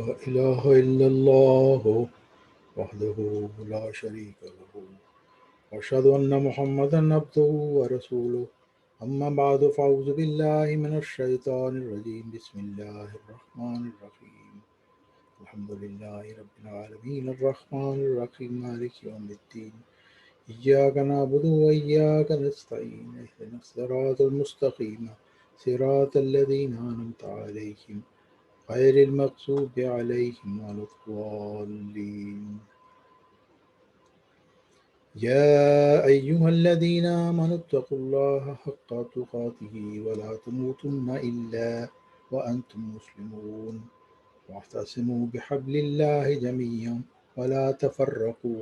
إله إلا الله وحده لا شريك له وأشهد أن محمدا عبده ورسوله أما بعد فأعوذ بالله من الشيطان الرجيم بسم الله الرحمن الرحيم الحمد لله رب العالمين الرحمن الرحيم مالك يوم الدين إياك نعبد وإياك نستعين اهدنا الصراط المستقيم صراط الذين أنعمت عليهم غير المغضوب عليهم ولا الضالين يا أيها الذين آمنوا اتقوا الله حق تقاته ولا تموتن إلا وأنتم مسلمون واعتصموا بحبل الله جميعا ولا تفرقوا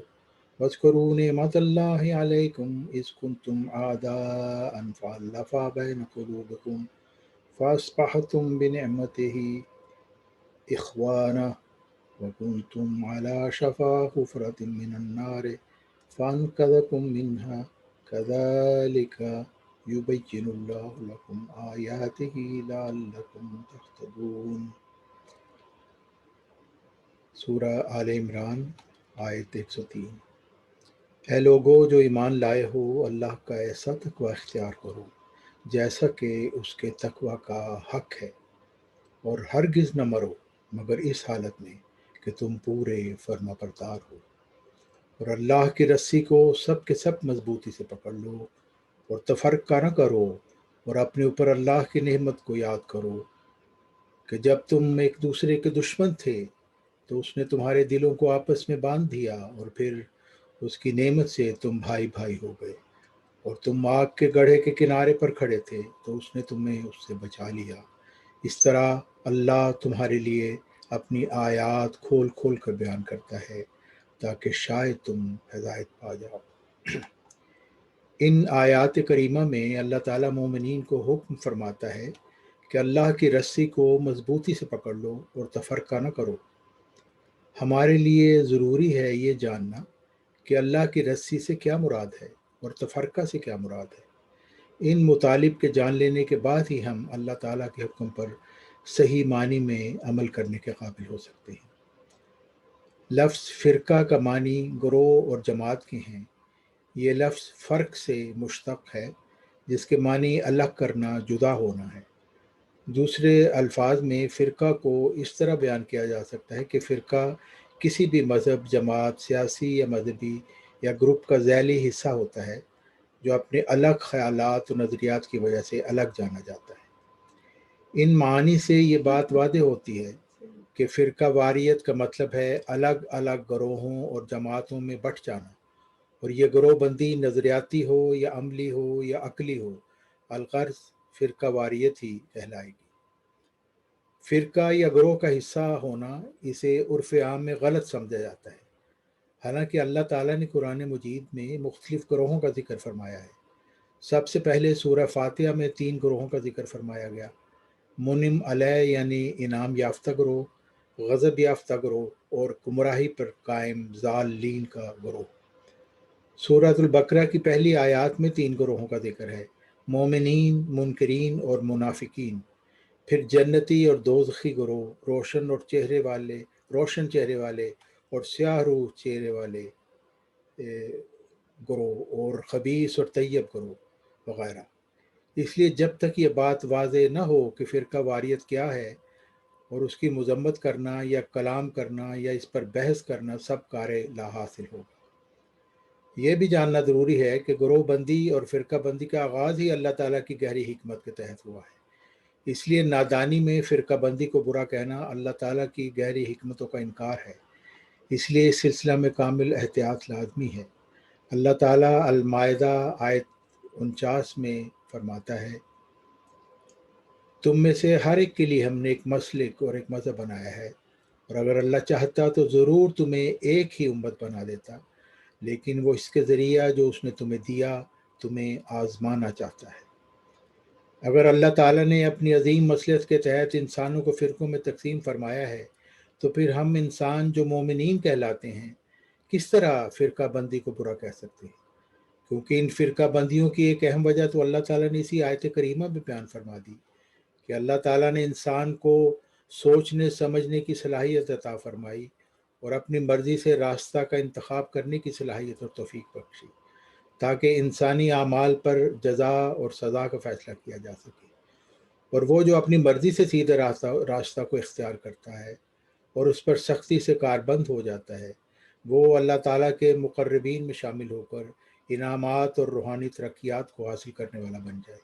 واذكروا نعمة الله عليكم إذ كنتم أعداء فألف بين قلوبكم فأصبحتم بنعمته إخوانا وكنتم على شفا حفرة من النار فأنقذكم منها كذلك يبين الله لكم آياته لعلكم تهتدون۔ سورہ آل عمران آیت 103۔ اے لوگو جو ایمان لائے ہو، اللہ کا ایسا تقوی اختیار کرو جیسا کہ اس کے تقوی کا حق ہے، اور ہرگز نہ مرو مگر اس حالت میں کہ تم پورے فرما بردار ہو، اور اللہ کی رسی کو سب کے سب مضبوطی سے پکڑ لو اور تفرقہ نہ کرو، اور اپنے اوپر اللہ کی نعمت کو یاد کرو کہ جب تم ایک دوسرے کے دشمن تھے تو اس نے تمہارے دلوں کو آپس میں باندھ دیا، اور پھر اس کی نعمت سے تم بھائی بھائی ہو گئے، اور تم آگ کے گڑھے کے کنارے پر کھڑے تھے تو اس نے تمہیں اس سے بچا لیا۔ اس طرح اللہ تمہارے لیے اپنی آیات کھول کھول کر بیان کرتا ہے تاکہ شاید تم ہدایت پا جاؤ۔ ان آیات کریمہ میں اللہ تعالیٰ مومنین کو حکم فرماتا ہے کہ اللہ کی رسی کو مضبوطی سے پکڑ لو اور تفرقہ نہ کرو۔ ہمارے لیے ضروری ہے یہ جاننا کہ اللہ کی رسی سے کیا مراد ہے اور تفرقہ سے کیا مراد ہے۔ ان مطالب کے جان لینے کے بعد ہی ہم اللہ تعالیٰ کے حکم پر صحیح معنی میں عمل کرنے کے قابل ہو سکتے ہیں۔ لفظ فرقہ کا معنی گروہ اور جماعت کے ہیں۔ یہ لفظ فرق سے مشتق ہے جس کے معنی الگ کرنا، جدا ہونا ہے۔ دوسرے الفاظ میں فرقہ کو اس طرح بیان کیا جا سکتا ہے کہ فرقہ کسی بھی مذہب، جماعت، سیاسی یا مذہبی یا گروپ کا ذیلی حصہ ہوتا ہے جو اپنے الگ خیالات و نظریات کی وجہ سے الگ جانا جاتا ہے۔ ان معانی سے یہ بات واضح ہوتی ہے کہ فرقہ واریت کا مطلب ہے الگ الگ گروہوں اور جماعتوں میں بٹ جانا، اور یہ گروہ بندی نظریاتی ہو یا عملی ہو یا عقلی ہو، الغرض فرقہ واریت ہی کہلائے گی۔ فرقہ یا گروہ کا حصہ ہونا اسے عرف عام میں غلط سمجھا جاتا ہے، حالانکہ اللہ تعالیٰ نے قرآن مجید میں مختلف گروہوں کا ذکر فرمایا ہے۔ سب سے پہلے سورہ فاتحہ میں 3 گروہوں کا ذکر فرمایا گیا: منعم علیہ یعنی انعام یافتہ گروہ، غضب یافتہ گروہ، اور گمراہی پر قائم ضالین کا گروہ۔ سورۃ البقرہ کی پہلی آیات میں 3 گروہوں کا ذکر ہے: مومنین، منکرین اور منافقین۔ پھر جنتی اور دوزخی گروہ، روشن چہرے والے اور سیاہ روح چہرے والے گروہ، اور خبیث اور طیب گروہ وغیرہ۔ اس لیے جب تک یہ بات واضح نہ ہو کہ فرقہ واریت کیا ہے اور اس کی مذمت کرنا یا کلام کرنا یا اس پر بحث کرنا سب کار لا حاصل ہوگا۔ یہ بھی جاننا ضروری ہے کہ گروہ بندی اور فرقہ بندی کا آغاز ہی اللہ تعالیٰ کی گہری حکمت کے تحت ہوا ہے۔ اس لیے نادانی میں فرقہ بندی کو برا کہنا اللہ تعالیٰ کی گہری حکمتوں کا انکار ہے۔ اس لیے اس سلسلہ میں کامل احتیاط لازمی ہے۔ اللہ تعالیٰ المائدہ آیت 49 میں فرماتا ہے: تم میں سے ہر ایک کے لیے ہم نے ایک مسلک اور ایک مذہب بنایا ہے، اور اگر اللہ چاہتا تو ضرور تمہیں ایک ہی امت بنا دیتا، لیکن وہ اس کے ذریعہ جو اس نے تمہیں دیا تمہیں آزمانا چاہتا ہے۔ اگر اللہ تعالیٰ نے اپنی عظیم مصلحت کے تحت انسانوں کو فرقوں میں تقسیم فرمایا ہے تو پھر ہم انسان جو مومنین کہلاتے ہیں کس طرح فرقہ بندی کو برا کہہ سکتے ہیں؟ کیونکہ ان فرقہ بندیوں کی ایک اہم وجہ تو اللہ تعالیٰ نے اسی آیت کریمہ میں بیان فرما دی کہ اللہ تعالیٰ نے انسان کو سوچنے سمجھنے کی صلاحیت عطا فرمائی اور اپنی مرضی سے راستہ کا انتخاب کرنے کی صلاحیت اور توفیق بخشی، تاکہ انسانی اعمال پر جزا اور سزا کا فیصلہ کیا جا سکے۔ اور وہ جو اپنی مرضی سے سیدھے راستہ کو اختیار کرتا ہے اور اس پر سختی سے کاربند ہو جاتا ہے، وہ اللہ تعالیٰ کے مقربین میں شامل ہو کر انعامات اور روحانی ترقیات کو حاصل کرنے والا بن جائے۔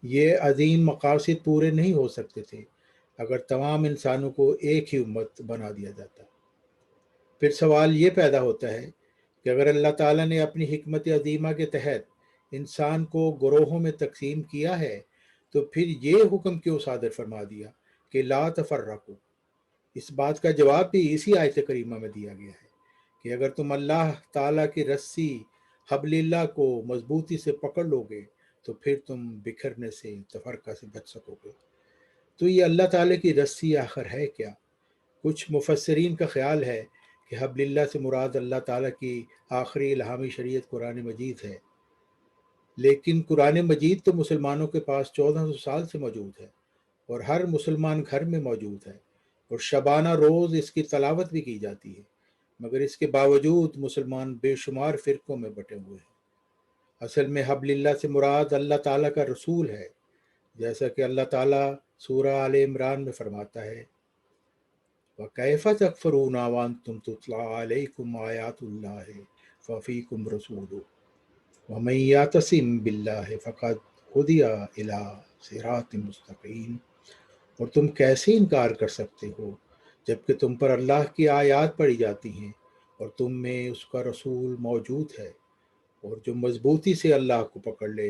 یہ عظیم مقاصد پورے نہیں ہو سکتے تھے اگر تمام انسانوں کو ایک ہی امت بنا دیا جاتا۔ پھر سوال یہ پیدا ہوتا ہے کہ اگر اللہ تعالیٰ نے اپنی حکمت عظیمہ کے تحت انسان کو گروہوں میں تقسیم کیا ہے تو پھر یہ حکم کیوں صادر فرما دیا کہ لا تفرقوا؟ اس بات کا جواب بھی اسی آیت کریمہ میں دیا گیا ہے کہ اگر تم اللہ تعالیٰ کی رسی حبل اللہ کو مضبوطی سے پکڑ لو گے تو پھر تم بکھرنے سے، تفرقہ سے بچ سکو گے۔ تو یہ اللہ تعالیٰ کی رسی آخر ہے کیا؟ کچھ مفسرین کا خیال ہے کہ حبل اللہ سے مراد اللہ تعالیٰ کی آخری الہامی شریعت قرآن مجید ہے، لیکن قرآن مجید تو مسلمانوں کے پاس 1400 سال سے موجود ہے اور ہر مسلمان گھر میں موجود ہے اور شبانہ روز اس کی تلاوت بھی کی جاتی ہے، مگر اس کے باوجود مسلمان بے شمار فرقوں میں بٹے ہوئے ہیں۔ اصل میں حبل اللہ سے مراد اللہ تعالیٰ کا رسول ہے، جیسا کہ اللہ تعالیٰ سورہ آل عمران میں فرماتا ہے وَكَيْفَ تَكْفُرُونَ وَأَنْتُمْ تُتْلَىٰ عَلَيْكُمْ آيَاتُ اللَّهِ وَفِيكُمْ رَسُولُهُ وَمَن يَعْتَصِم بِاللَّهِ فَقَدْ هُدِيَ إِلَىٰ صِرَاطٍ مُّسْتَقِيمٍ۔ اور تم کیسے انکار کر سکتے ہو جبکہ تم پر اللہ کی آیات پڑھی جاتی ہیں اور تم میں اس کا رسول موجود ہے، اور جو مضبوطی سے اللہ کو پکڑ لے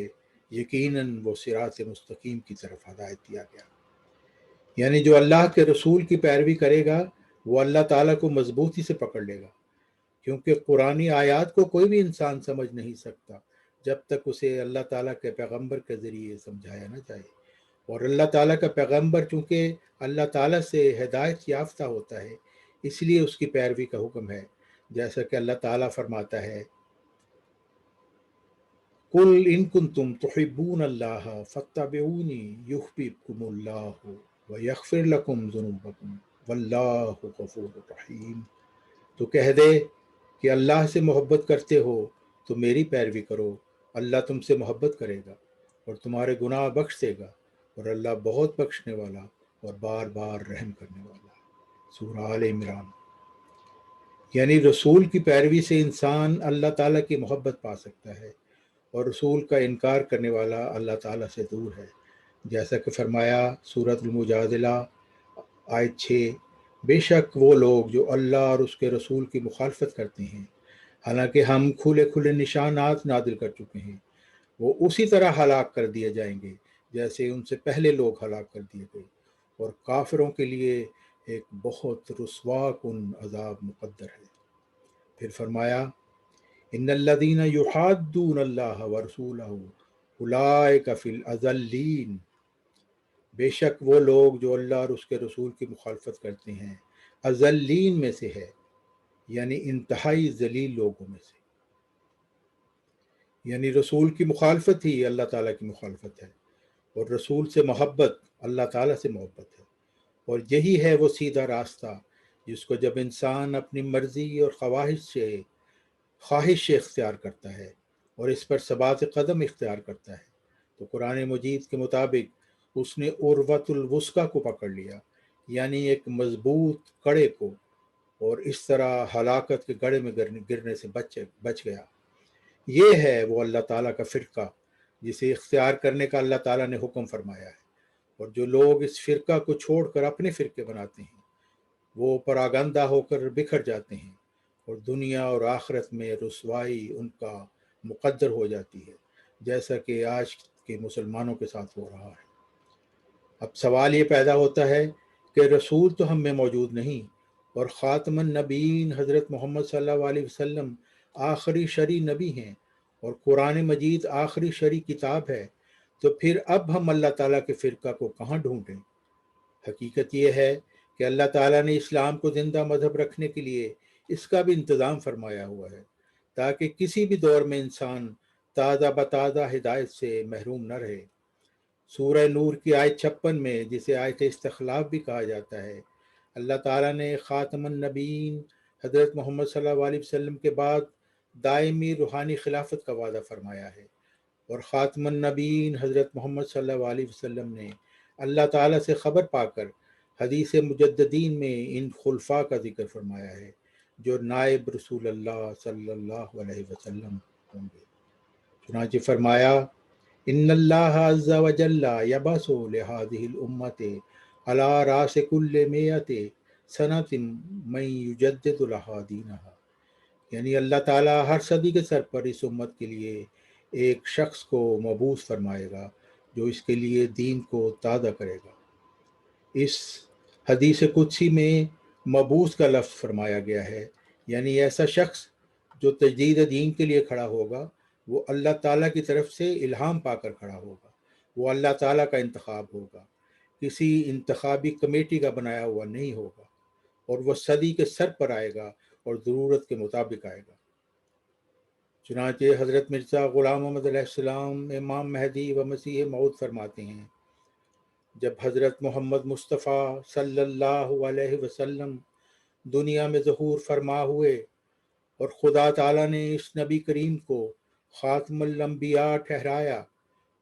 یقیناً وہ صراط مستقیم کی طرف ہدایت دیا گیا۔ یعنی جو اللہ کے رسول کی پیروی کرے گا وہ اللہ تعالیٰ کو مضبوطی سے پکڑ لے گا، کیونکہ قرآنی آیات کو کوئی بھی انسان سمجھ نہیں سکتا جب تک اسے اللہ تعالیٰ کے پیغمبر کے ذریعے سمجھایا نہ جائے، اور اللہ تعالیٰ کا پیغمبر چونکہ اللہ تعالیٰ سے ہدایت یافتہ ہوتا ہے اس لیے اس کی پیروی کا حکم ہے، جیسا کہ اللہ تعالیٰ فرماتا ہے قل ان کنتم تحبون اللہ فاتبعونی یحببکم اللہ ویغفر لکم ذنوبکم واللہ غفور رحیم۔ تو کہہ دے کہ اللہ سے محبت کرتے ہو تو میری پیروی کرو، اللہ تم سے محبت کرے گا اور تمہارے گناہ بخش دے گا، اور اللہ بہت بخشنے والا اور بار بار رحم کرنے والا ہے۔ سورہ آل عمران۔ یعنی رسول کی پیروی سے انسان اللہ تعالیٰ کی محبت پا سکتا ہے، اور رسول کا انکار کرنے والا اللہ تعالیٰ سے دور ہے، جیسا کہ فرمایا سورۃ المجادلہ آیت 6 بے شک وہ لوگ جو اللہ اور اس کے رسول کی مخالفت کرتے ہیں حالانکہ ہم کھلے کھلے نشانات نازل کر چکے ہیں، وہ اسی طرح ہلاک کر دیے جائیں گے جیسے ان سے پہلے لوگ ہلاک کر دیے گئے، اور کافروں کے لیے ایک بہت رسوا کن عذاب مقدر ہے۔ پھر فرمایا ان الذین یحادون اللہ ورسولہ اولئک فی الاذلین، بے شک وہ لوگ جو اللہ اور اس کے رسول کی مخالفت کرتے ہیں اذلین میں سے ہے، یعنی انتہائی ذلیل لوگوں میں سے۔ یعنی رسول کی مخالفت ہی اللہ تعالیٰ کی مخالفت ہے، اور رسول سے محبت اللہ تعالیٰ سے محبت ہے، اور یہی ہے وہ سیدھا راستہ جس کو جب انسان اپنی مرضی اور خواہش سے اختیار کرتا ہے اور اس پر ثبات قدم اختیار کرتا ہے تو قرآن مجید کے مطابق اس نے عروۃ الوثقی کو پکڑ لیا، یعنی ایک مضبوط کڑے کو، اور اس طرح ہلاکت کے گڑھے میں گرنے سے بچ گیا۔ یہ ہے وہ اللہ تعالیٰ کا فرقہ جسے اختیار کرنے کا اللہ تعالیٰ نے حکم فرمایا ہے، اور جو لوگ اس فرقہ کو چھوڑ کر اپنے فرقے بناتے ہیں وہ پراگندہ ہو کر بکھر جاتے ہیں، اور دنیا اور آخرت میں رسوائی ان کا مقدر ہو جاتی ہے، جیسا کہ آج کے مسلمانوں کے ساتھ ہو رہا ہے۔ اب سوال یہ پیدا ہوتا ہے کہ رسول تو ہم میں موجود نہیں، اور خاتم النبیین حضرت محمد صلی اللہ علیہ وسلم آخری شرعی نبی ہیں، اور قرآن مجید آخری شرعی کتاب ہے، تو پھر اب ہم اللہ تعالیٰ کے فرقہ کو کہاں ڈھونڈیں؟ حقیقت یہ ہے کہ اللہ تعالیٰ نے اسلام کو زندہ مذہب رکھنے کے لیے اس کا بھی انتظام فرمایا ہوا ہے تاکہ کسی بھی دور میں انسان تازہ بتازہ ہدایت سے محروم نہ رہے۔ سورہ نور کی آیت 56 میں، جسے آیت استخلاف بھی کہا جاتا ہے، اللہ تعالیٰ نے خاتم النبیین حضرت محمد صلی اللہ علیہ وسلم کے بعد دائمی روحانی خلافت کا وعدہ فرمایا ہے، اور خاتم النبیین حضرت محمد صلی اللہ علیہ وسلم نے اللہ تعالیٰ سے خبر پا کر حدیث مجددین میں ان خلفاء کا ذکر فرمایا ہے جو نائب رسول اللہ صلی اللہ علیہ وسلم ہوں گے۔ چنانچہ فرمایا، ان اللہ عز و جل یبعث لهذه الامت على راس كل مئة سنۃ من یجدد لها دینها، یعنی اللہ تعالیٰ ہر صدی کے سر پر اس امت کے لیے ایک شخص کو مبعوث فرمائے گا جو اس کے لیے دین کو تازہ کرے گا۔ اس حدیث قدسی میں مبعوث کا لفظ فرمایا گیا ہے، یعنی ایسا شخص جو تجدید دین کے لیے کھڑا ہوگا وہ اللہ تعالیٰ کی طرف سے الہام پا کر کھڑا ہوگا، وہ اللہ تعالیٰ کا انتخاب ہوگا، کسی انتخابی کمیٹی کا بنایا ہوا نہیں ہوگا، اور وہ صدی کے سر پر آئے گا اور ضرورت کے مطابق آئے گا۔ چنانچہ حضرت مرزا غلام محمد علیہ السلام امام مہدی و مسیح موعود فرماتے ہیں، جب حضرت محمد مصطفیٰ صلی اللہ علیہ وسلم دنیا میں ظہور فرما ہوئے اور خدا تعالیٰ نے اس نبی کریم کو خاتم الانبیاء ٹھہرایا،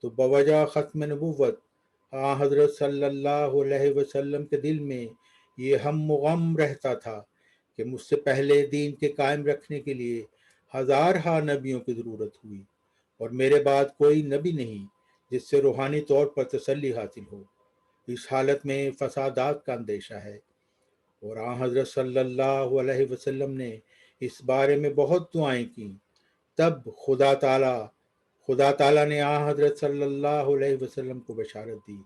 تو بوجہ ختم نبوت حضرت صلی اللہ علیہ وسلم کے دل میں یہ ہم و غم رہتا تھا کہ مجھ سے پہلے دین کے قائم رکھنے کے لیے ہزارہا نبیوں کی ضرورت ہوئی، اور میرے بعد کوئی نبی نہیں جس سے روحانی طور پر تسلی حاصل ہو۔ اس حالت میں فسادات کا اندیشہ ہے، اور حضرت صلی اللہ علیہ وسلم نے اس بارے میں بہت دعائیں کیں۔ تب خدا تعالیٰ نے حضرت صلی اللہ علیہ وسلم کو بشارت دی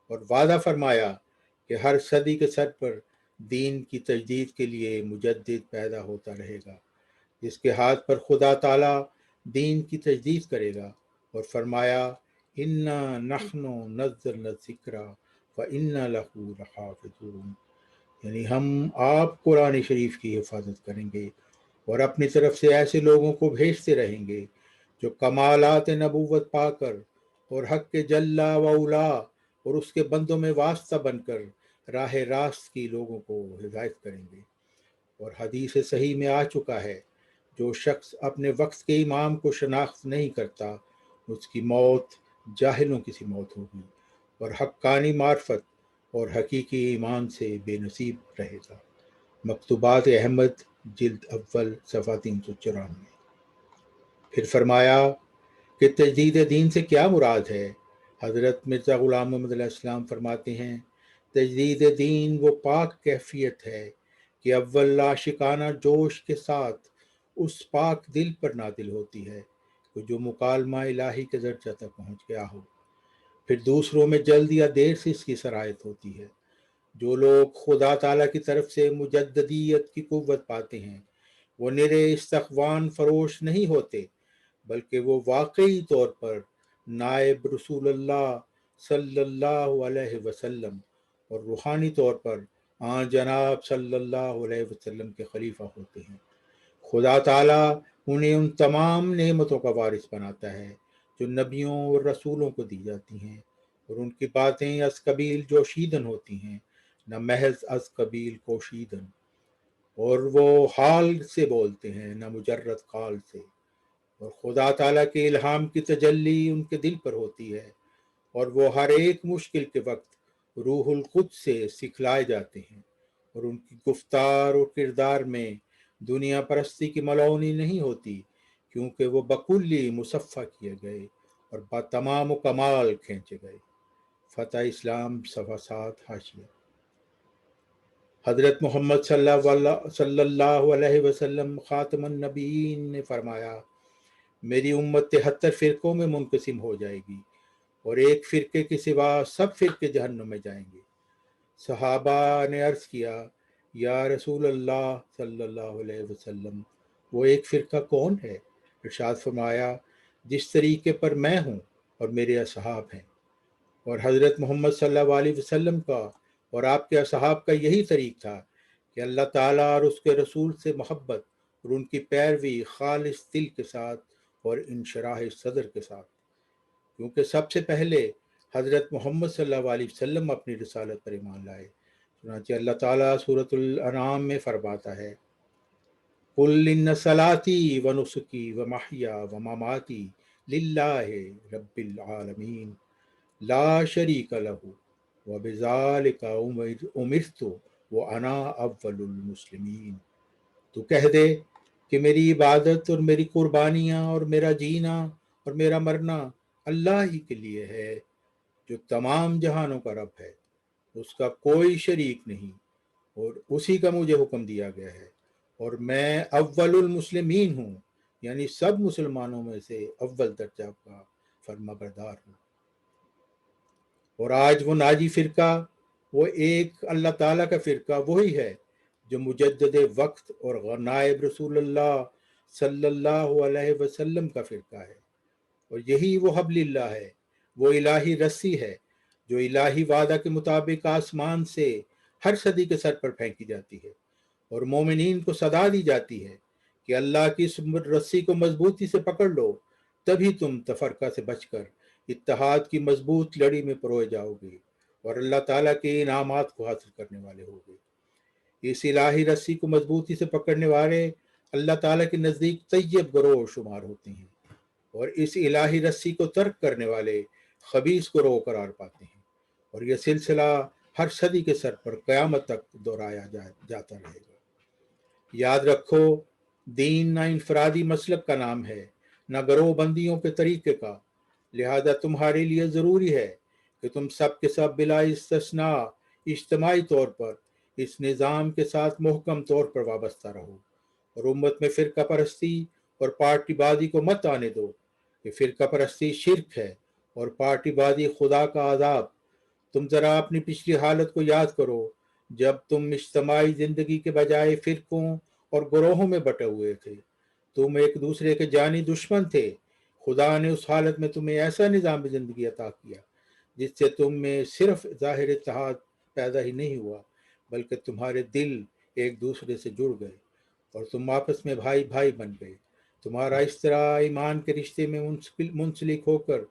اور وعدہ فرمایا کہ ہر صدی کے سر پر دین کی تجدید کے لیے مجدد پیدا ہوتا رہے گا جس کے ہاتھ پر خدا تعالیٰ دین کی تجدید کرے گا، اور فرمایا، انا نحن نزلنا الذکر وَإِنَّا لَهُ لَحَافِظُونَ، یعنی ہم آپ قرآن شریف کی حفاظت کریں گے اور اپنی طرف سے ایسے لوگوں کو بھیجتے رہیں گے جو کمالات نبوت پا کر اور حق کے جلا و اولا اور اس کے بندوں میں واسطہ بن کر راہ راست کی لوگوں کو ہدایت کریں گے۔ اور حدیث صحیح میں آ چکا ہے، جو شخص اپنے وقت کے امام کو شناخت نہیں کرتا اس کی موت جاہلوں کی سی موت ہوگی، اور حقانی معرفت اور حقیقی ایمان سے بے نصیب رہے گا۔ مکتوبات احمد جلد اول صفحہ 394۔ پھر فرمایا کہ تجدید دین سے کیا مراد ہے؟ حضرت مرزا غلام محمد علیہ السلام فرماتے ہیں، تجدید دین وہ پاک کیفیت ہے کہ اول عاشقانہ جوش کے ساتھ اس پاک دل پر نازل ہوتی ہے کہ جو مکالمہ الہی کے درجہ تک پہنچ گیا ہو، پھر دوسروں میں جلد یا دیر سے اس کی سرایت ہوتی ہے۔ جو لوگ خدا تعالیٰ کی طرف سے مجددیت کی قوت پاتے ہیں وہ نرے استخوان فروش نہیں ہوتے، بلکہ وہ واقعی طور پر نائب رسول اللہ صلی اللہ علیہ وسلم اور روحانی طور پر جناب صلی اللہ علیہ وسلم کے خلیفہ ہوتے ہیں۔ خدا تعالیٰ انہیں ان تمام نعمتوں کا وارث بناتا ہے جو نبیوں اور رسولوں کو دی جاتی ہیں، اور ان کی باتیں از قبیل جوشیدن ہوتی ہیں، نہ محض از قبیل کوشیدن، اور وہ حال سے بولتے ہیں نہ مجرد قال سے، اور خدا تعالیٰ کے الہام کی تجلی ان کے دل پر ہوتی ہے، اور وہ ہر ایک مشکل کے وقت روح القدس سے سکھلائے جاتے ہیں، اور ان کی گفتار اور کردار میں دنیا پرستی کی ملونی نہیں ہوتی، کیونکہ وہ بکلی مصفہ کیے گئے اور با تمام و کمال کھینچے گئے۔ فتح اسلام صفحہ 7 حاشیہ۔ حضرت محمد صلی اللہ علیہ وسلم خاتم النبیین نے فرمایا، میری امت 73 فرقوں میں منقسم ہو جائے گی اور ایک فرقے کے سوا سب فرقے جہنم میں جائیں گے۔ صحابہ نے عرض کیا، یا رسول اللہ صلی اللہ علیہ وسلم، وہ ایک فرقہ کون ہے؟ ارشاد فرمایا، جس طریقے پر میں ہوں اور میرے اصحاب ہیں۔ اور حضرت محمد صلی اللہ علیہ وسلم کا اور آپ کے اصحاب کا یہی طریق تھا کہ اللہ تعالیٰ اور اس کے رسول سے محبت اور ان کی پیروی خالص دل کے ساتھ اور انشراح صدر کے ساتھ، کیونکہ سب سے پہلے حضرت محمد صلی اللہ علیہ وسلم اپنی رسالت پر ایمان لائے۔ چنانچہ اللہ تعالیٰ سورۃ الانعام میں فرماتا ہے، قل ان صلاتی و نسکی و محیا و مماتی للہ رب العالمین لا شریک لہ و بذالک امرت وانا اول المسلمین۔ تو کہہ دے کہ میری عبادت اور میری قربانیاں اور میرا جینا اور میرا مرنا اللہ ہی کے لیے ہے جو تمام جہانوں کا رب ہے، اس کا کوئی شریک نہیں، اور اسی کا مجھے حکم دیا گیا ہے، اور میں اول المسلمین ہوں، یعنی سب مسلمانوں میں سے اول درجہ کا فرما بردار ہوں۔ اور آج وہ ناجی فرقہ، وہ ایک اللہ تعالیٰ کا فرقہ وہی ہے جو مجدد وقت اور نائب رسول اللہ صلی اللہ علیہ وسلم کا فرقہ ہے، اور یہی وہ حبل اللہ ہے، وہ الہی رسی ہے جو الہی وعدہ کے مطابق آسمان سے ہر صدی کے سر پر پھینکی جاتی ہے، اور مومنین کو صدا دی جاتی ہے کہ اللہ کی اس رسی کو مضبوطی سے پکڑ لو، تبھی تم تفرقہ سے بچ کر اتحاد کی مضبوط لڑی میں پروئے جاؤ گے اور اللہ تعالیٰ کے انعامات کو حاصل کرنے والے ہوگے۔ اس الہی رسی کو مضبوطی سے پکڑنے والے اللہ تعالیٰ کے نزدیک طیب گروہ شمار ہوتے ہیں، اور اس الہی رسی کو ترک کرنے والے خبیث گروہ قرار پاتے ہیں، اور یہ سلسلہ ہر صدی کے سر پر قیامت تک دہرایا جاتا رہے گا۔ یاد رکھو، دین نہ انفرادی مسلک کا نام ہے، نہ گروہ بندیوں کے طریقے کا، لہذا تمہارے لیے ضروری ہے کہ تم سب کے سب بلا استثناء اجتماعی طور پر اس نظام کے ساتھ محکم طور پر وابستہ رہو، اور امت میں فرقہ پرستی اور پارٹی بازی کو مت آنے دو کہ فرقہ پرستی شرک ہے اور پارٹی بازی خدا کا عذاب۔ تم ذرا اپنی پچھلی حالت کو یاد کرو، جب تم اجتماعی زندگی کے بجائے فرقوں اور گروہوں میں بٹے ہوئے تھے، تم ایک دوسرے کے جانی دشمن تھے۔ خدا نے اس حالت میں تمہیں ایسا نظام زندگی عطا کیا جس سے تم میں صرف ظاہر اتحاد پیدا ہی نہیں ہوا، بلکہ تمہارے دل ایک دوسرے سے جڑ گئے اور تم آپس میں بھائی بھائی بن گئے۔ تمہارا اس طرح ایمان کے رشتے میں منسلک ہو کر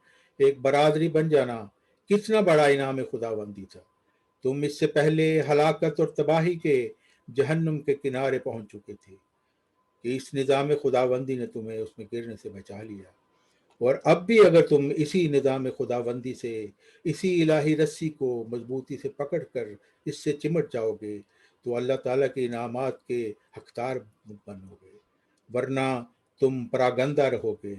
ایک برادری بن جانا کتنا بڑا انعام خداوندی تھا۔ تم اس سے پہلے ہلاکت اور تباہی کے جہنم کے کنارے پہنچ چکے تھے کہ اس نظام خداوندی نے تمہیں اس میں گرنے سے بچا لیا، اور اب بھی اگر تم اسی نظام خداوندی سے، اسی الہی رسی کو مضبوطی سے پکڑ کر اس سے چمٹ جاؤ گے تو اللہ تعالیٰ کے انعامات کے حقدار بنو گے، ورنہ تم پراگندہ رہو گے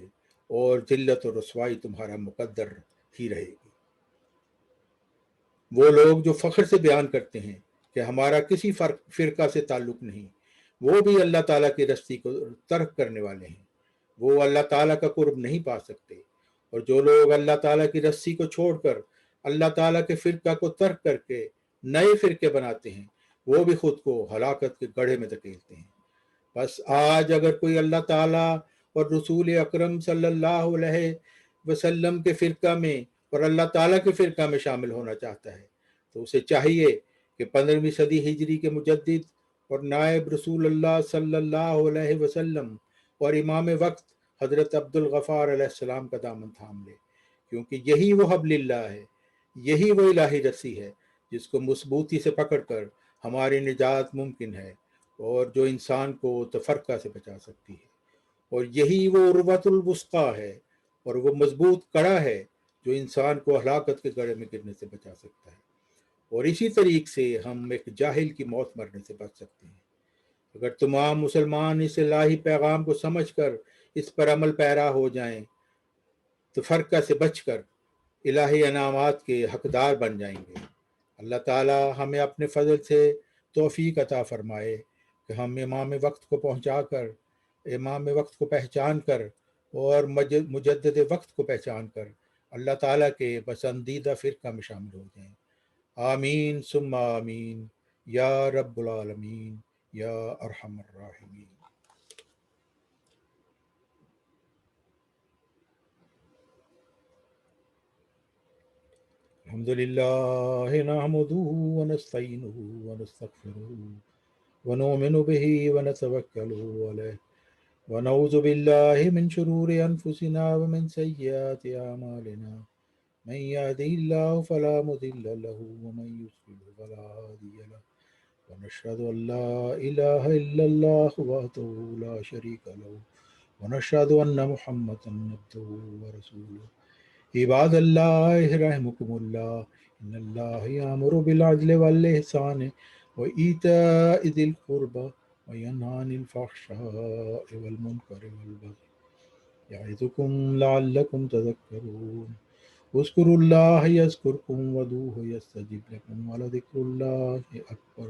اور ذلت اور رسوائی تمہارا مقدر ہی رہے گی۔ وہ لوگ جو فخر سے بیان کرتے ہیں کہ ہمارا کسی فرقہ سے تعلق نہیں، وہ بھی اللہ تعالیٰ کی رسی کو ترک کرنے والے ہیں، وہ اللہ تعالیٰ کا قرب نہیں پا سکتے۔ اور جو لوگ اللہ تعالیٰ کی رسی کو چھوڑ کر اللہ تعالیٰ کے فرقہ کو ترک کر کے نئے فرقے بناتے ہیں، وہ بھی خود کو ہلاکت کے گڑھے میں دھکیلتے ہیں۔ بس آج اگر کوئی اللہ تعالیٰ اور رسول اکرم صلی اللہ علیہ وسلم کے فرقہ میں اور اللہ تعالیٰ کے فرقہ میں شامل ہونا چاہتا ہے تو اسے چاہیے کہ 15ویں صدی ہجری کے مجدد اور نائب رسول اللہ صلی اللہ علیہ وسلم اور امام وقت حضرت عبد الغفار علیہ السلام کا دامن تھام لے، کیونکہ یہی وہ حبل اللہ ہے، یہی وہ الہی رسی ہے جس کو مضبوطی سے پکڑ کر ہماری نجات ممکن ہے اور جو انسان کو تفرقہ سے بچا سکتی ہے، اور یہی وہ عروۃ الوثقی ہے اور وہ مضبوط کڑا ہے جو انسان کو ہلاکت کے گڑھے میں گرنے سے بچا سکتا ہے، اور اسی طریق سے ہم ایک جاہل کی موت مرنے سے بچ سکتے ہیں۔ اگر تمام مسلمان اس الہی پیغام کو سمجھ کر اس پر عمل پیرا ہو جائیں تو فرقہ سے بچ کر الہی انعامات کے حقدار بن جائیں گے۔ اللہ تعالی ہمیں اپنے فضل سے توفیق عطا فرمائے کہ ہم امام وقت کو پہچان کر اور مجدد وقت کو پہچان کر اللہ تعالیٰ کے پسندیدہ فرقہ میں شامل ہو جائیں۔ آمین ثم آمین یا رب العالمین یا ارحم الراحمین۔ الحمد للہ نحمده ونستعینه ونستغفره ونؤمن به ونتوکل علیہ ونعوذ باللہ من شرور انفسنا ومن سیئات اعمالنا من يهده الله فلا مضل له ومن يضلل فلا هادي له ونشهد أن لا إله إلا الله وحده لا شريك له ونشهد أن محمدا عبده ورسوله عباد الله رحمكم الله إن الله يأمر بالعدل والإحسان وإيتاء ذي القربى وينهى عن الفحشاء والمنكر والبغي يعظكم لعلكم تذكرون اذكروا الله يذكركم وادعوه يستجب لكم ولذكر الله أكبر